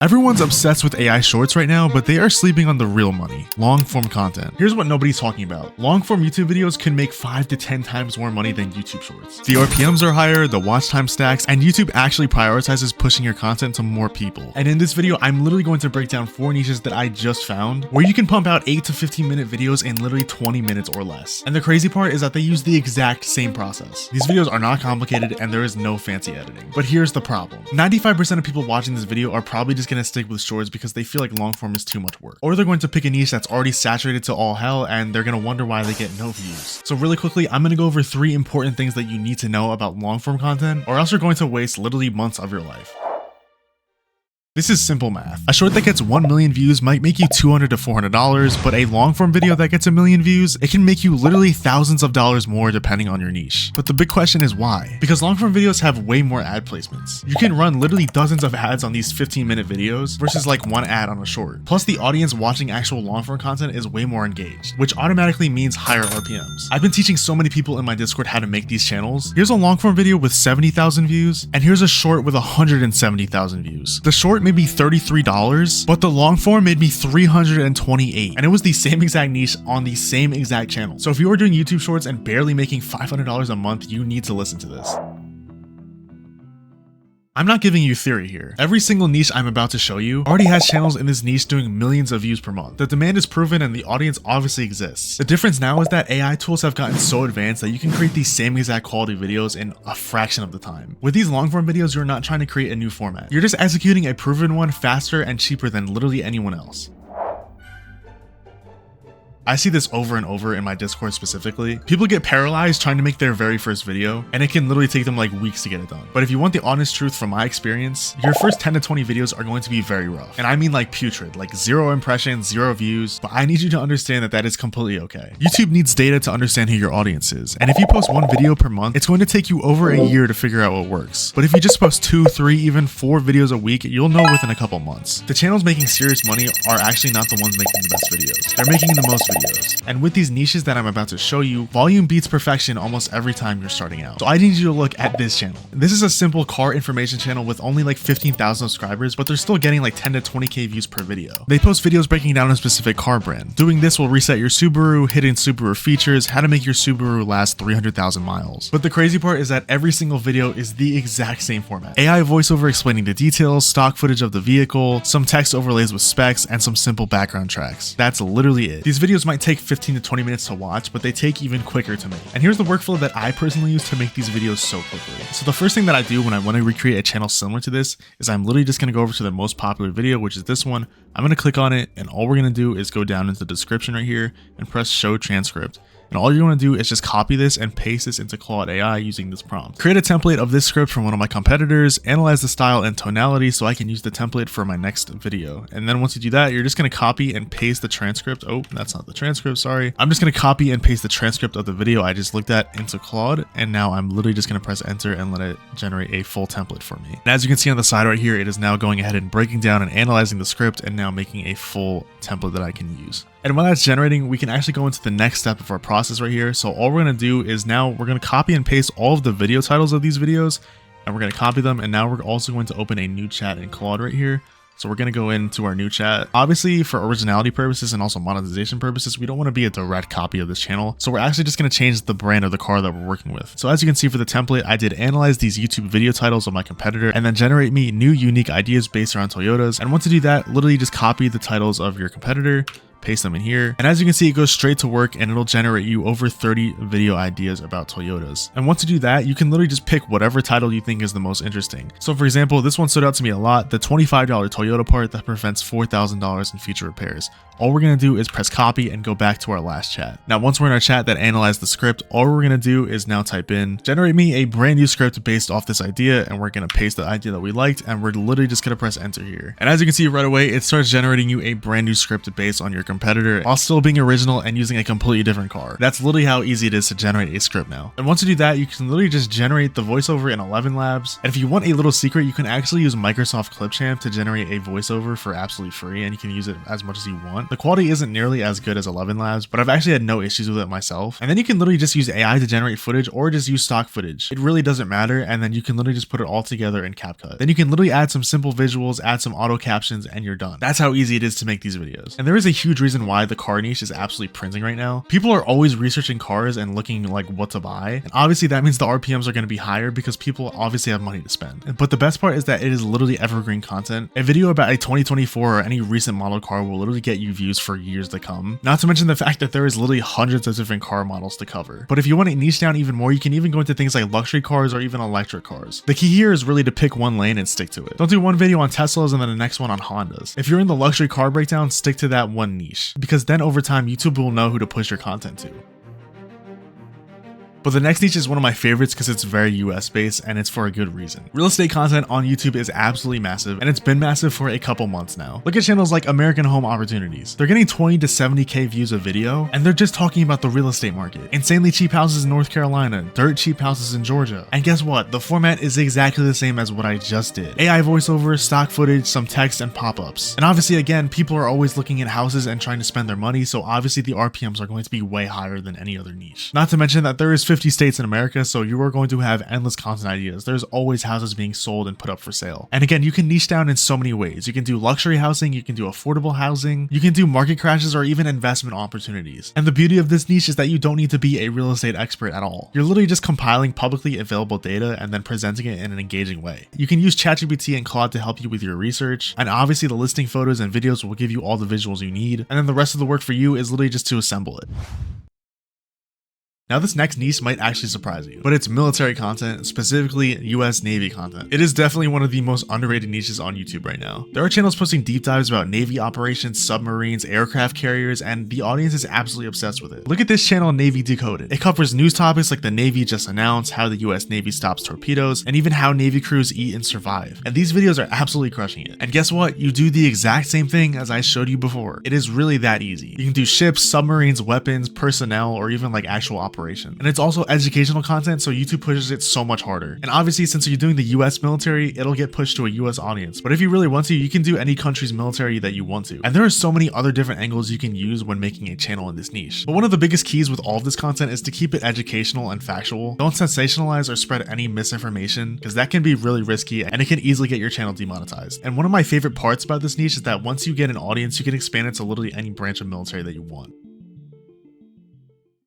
Everyone's obsessed with AI shorts right now, but they are sleeping on the real money, long form content. Here's what nobody's talking about. Long form YouTube videos can make 5 to 10 times more money than YouTube shorts. The RPMs are higher, the watch time stacks, and YouTube actually prioritizes pushing your content to more people. And in this video, I'm literally going to break down 4 niches that I just found where you can pump out 8 to 15 minute videos in literally 20 minutes or less. And the crazy part is that they use the exact same process. These videos are not complicated and there is no fancy editing. But here's the problem. 95% of people watching this video are probably just gonna stick with shorts because they feel like long form is too much work. Or they're going to pick a niche that's already saturated to all hell and they're gonna wonder why they get no views. So really quickly, I'm gonna go over 3 important things that you need to know about long form content, or else you're going to waste literally months of your life. This is simple math. A short that gets 1 million views might make you $200 to $400, but a long form video that gets 1 million views, it can make you literally thousands of dollars more depending on your niche. But the big question is why? Because long form videos have way more ad placements. You can run literally dozens of ads on these 15-minute videos versus like 1 ad on a short. Plus the audience watching actual long form content is way more engaged, which automatically means higher RPMs. I've been teaching so many people in my Discord how to make these channels. Here's a long form video with 70,000 views, and here's a short with 170,000 views. The short made me $33, but the long form made me $328, and it was the same exact niche on the same exact channel. So if you are doing YouTube shorts and barely making $500 a month, you need to listen to this. I'm not giving you theory here. Every single niche I'm about to show you already has channels in this niche doing millions of views per month. The demand is proven and the audience obviously exists. The difference now is that AI tools have gotten so advanced that you can create these same exact quality videos in a fraction of the time. With these long form videos, you're not trying to create a new format. You're just executing a proven one faster and cheaper than literally anyone else. I see this over and over in my Discord specifically. People get paralyzed trying to make their very first video, and it can literally take them like weeks to get it done. But if you want the honest truth from my experience, your first 10 to 20 videos are going to be very rough. And I mean like putrid, like 0 impressions, 0 views, but I need you to understand that that is completely okay. YouTube needs data to understand who your audience is. And if you post 1 video per month, it's going to take you over a year to figure out what works. But if you just post 2, 3, even 4 videos a week, you'll know within a couple months. The channels making serious money are actually not the ones making the best videos. They're making the most videos. And with these niches that I'm about to show you, volume beats perfection almost every time you're starting out. So I need you to look at this channel. This is a simple car information channel with only like 15,000 subscribers, but they're still getting like 10 to 20k views per video. They post videos breaking down a specific car brand. Doing this will reset your Subaru, hidden Subaru features, how to make your Subaru last 300,000 miles. But the crazy part is that every single video is the exact same format. AI voiceover explaining the details, stock footage of the vehicle, some text overlays with specs, and some simple background tracks. That's literally it. These videos might take 15 to 20 minutes to watch, but they take even quicker to make. And here's the workflow that I personally use to make these videos so quickly. So the first thing that I do when I want to recreate a channel similar to this is I'm literally just going to go over to the most popular video, which is this one. I'm going to click on it, and all we're going to do is go down into the description right here and press show transcript. And all you're going to do is just copy this and paste this into Claude AI using this prompt. Create a template of this script from one of my competitors, analyze the style and tonality so I can use the template for my next video. And then once you do that, you're just going to copy and paste the transcript. Oh, that's not the transcript, sorry. I'm just going to copy and paste the transcript of the video I just looked at into Claude. And now I'm literally just going to press enter and let it generate a full template for me. And as you can see on the side right here, it is now going ahead and breaking down and analyzing the script and now making a full template that I can use. And while that's generating, we can actually go into the next step of our process right here. So all we're going to do is now we're going to copy and paste all of the video titles of these videos, and we're going to copy them. And now we're also going to open a new chat in Claude right here. So we're going to go into our new chat. Obviously, for originality purposes and also monetization purposes, we don't want to be a direct copy of this channel. So we're actually just going to change the brand of the car that we're working with. So as you can see for the template, I did analyze these YouTube video titles of my competitor and then generate me new unique ideas based around Toyotas. And once you do that, literally just copy the titles of your competitor, paste them in here, and as you can see, it goes straight to work and it'll generate you over 30 video ideas about Toyotas. And once you do that, you can literally just pick whatever title you think is the most interesting. So for example, this one stood out to me a lot, the $25 Toyota part that prevents $4,000 in future repairs. All we're going to do is press copy and go back to our last chat. Now once we're in our chat that analyzed the script, all we're going to do is now type in generate me a brand new script based off this idea, and we're going to paste the idea that we liked, and we're literally just going to press enter here. And as you can see right away, it starts generating you a brand new script based on your competitor while still being original and using a completely different car. That's literally how easy it is to generate a script now. And once you do that, you can literally just generate the voiceover in 11 Labs. And if you want a little secret, you can actually use Microsoft Clipchamp to generate a voiceover for absolutely free, and you can use it as much as you want. The quality isn't nearly as good as 11 Labs, but I've actually had no issues with it myself. And then you can literally just use AI to generate footage or just use stock footage. It really doesn't matter, and then you can literally just put it all together in CapCut. Then you can literally add some simple visuals, add some auto captions, and you're done. That's how easy it is to make these videos. And there is a huge reason why the car niche is absolutely printing right now. People are always researching cars and looking like what to buy. And obviously that means the RPMs are going to be higher because people obviously have money to spend. But the best part is that it is literally evergreen content. A video about a 2024 or any recent model car will literally get you views for years to come. Not to mention the fact that there is literally hundreds of different car models to cover. But if you want to niche down even more, you can even go into things like luxury cars or even electric cars. The key here is really to pick one lane and stick to it. Don't do one video on Teslas and then the next one on Hondas. If you're in the luxury car breakdown, stick to that one niche, because then over time YouTube will know who to push your content to. But the next niche is one of my favorites because it's very US based and it's for a good reason. Real estate content on YouTube is absolutely massive, and it's been massive for a couple months now. Look at channels like American Home Opportunities. They're getting 20 to 70k views a video, and they're just talking about the real estate market. Insanely cheap houses in North Carolina, dirt cheap houses in Georgia. And guess what? The format is exactly the same as what I just did. AI voiceover, stock footage, some text, and pop-ups. And obviously again, people are always looking at houses and trying to spend their money, so obviously the RPMs are going to be way higher than any other niche. Not to mention that there is 50 states in America, so you are going to have endless content ideas. There's always houses being sold and put up for sale. And again, you can niche down in so many ways. You can do luxury housing, you can do affordable housing, you can do market crashes or even investment opportunities. And the beauty of this niche is that you don't need to be a real estate expert at all. You're literally just compiling publicly available data and then presenting it in an engaging way. You can use ChatGPT and Claude to help you with your research, and obviously the listing photos and videos will give you all the visuals you need, and then the rest of the work for you is literally just to assemble it. Now this next niche might actually surprise you, but it's military content, specifically US Navy content. It is definitely one of the most underrated niches on YouTube right now. There are channels posting deep dives about Navy operations, submarines, aircraft carriers, and the audience is absolutely obsessed with it. Look at this channel, Navy Decoded. It covers news topics like the Navy just announced, how the US Navy stops torpedoes, and even how Navy crews eat and survive. And these videos are absolutely crushing it. And guess what? You do the exact same thing as I showed you before. It is really that easy. You can do ships, submarines, weapons, personnel, or even like actual operations. And it's also educational content, so YouTube pushes it so much harder. And obviously, since you're doing the US military, it'll get pushed to a US audience. But if you really want to, you can do any country's military that you want to. And there are so many other different angles you can use when making a channel in this niche. But one of the biggest keys with all of this content is to keep it educational and factual. Don't sensationalize or spread any misinformation, because that can be really risky and it can easily get your channel demonetized. And one of my favorite parts about this niche is that once you get an audience, you can expand it to literally any branch of military that you want.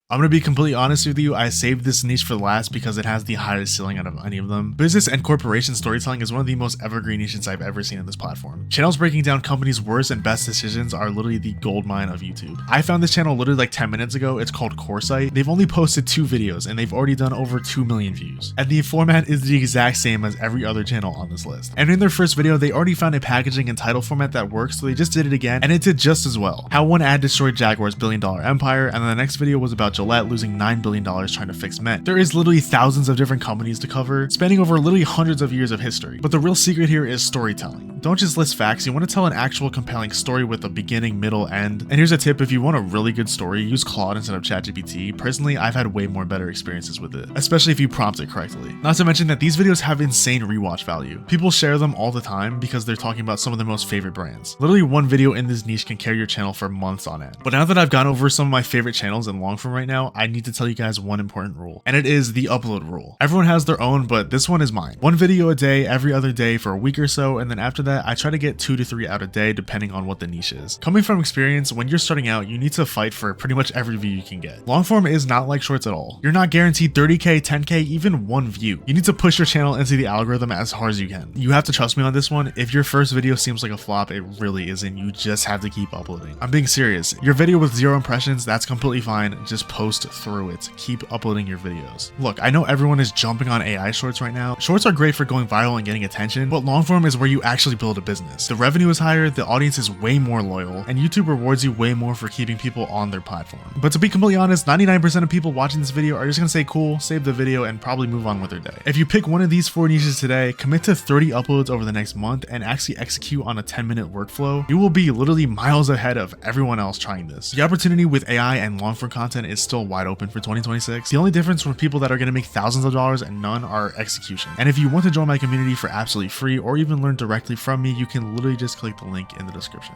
I'm gonna be completely honest with you, I saved this niche for last because it has the highest ceiling out of any of them. Business and corporation storytelling is one of the most evergreen niches I've ever seen on this platform. Channels breaking down companies' worst and best decisions are literally the gold mine of YouTube. I found this channel literally like 10 minutes ago. It's called Coresight. They've only posted 2 videos and they've already done over 2 million views. And the format is the exact same as every other channel on this list. And in their first video, they already found a packaging and title format that works, so they just did it again and it did just as well. How one ad destroyed Jaguar's billion-dollar empire, and then the next video was about Gillette losing $9 billion trying to fix Met. There is literally thousands of different companies to cover, spanning over literally hundreds of years of history. But the real secret here is storytelling. Don't just list facts, you want to tell an actual compelling story with a beginning, middle, end. And here's a tip: if you want a really good story, use Claude instead of ChatGPT. Personally, I've had way more better experiences with it, especially if you prompt it correctly. Not to mention that these videos have insane rewatch value. People share them all the time because they're talking about some of their most favorite brands. Literally one video in this niche can carry your channel for months on end. But now that I've gone over some of my favorite channels in long form right now, I need to tell you guys one important rule, and it is the upload rule. Everyone has their own, but this one is mine. 1 video a day, every other day for a week or so, and then after that, I try to get 2 to 3 out a day depending on what the niche is. Coming from experience, when you're starting out, you need to fight for pretty much every view you can get. Long form is not like shorts at all. You're not guaranteed 30k, 10k, even 1 view. You need to push your channel into the algorithm as hard as you can. You have to trust me on this one. If your first video seems like a flop, it really isn't. You just have to keep uploading. I'm being serious. Your video with 0 impressions, that's completely fine. Just coast through it. Keep uploading your videos. Look, I know everyone is jumping on AI shorts right now. Shorts are great for going viral and getting attention, but long form is where you actually build a business. The revenue is higher, the audience is way more loyal, and YouTube rewards you way more for keeping people on their platform. But to be completely honest, 99% of people watching this video are just gonna say cool, save the video, and probably move on with their day. If you pick one of these 4 niches today, commit to 30 uploads over the next month, and actually execute on a 10-minute workflow, you will be literally miles ahead of everyone else trying this. The opportunity with AI and long form content is still wide open for 2026. The only difference from people that are gonna make thousands of dollars and none are execution. And if you want to join my community for absolutely free or even learn directly from me, you can literally just click the link in the description.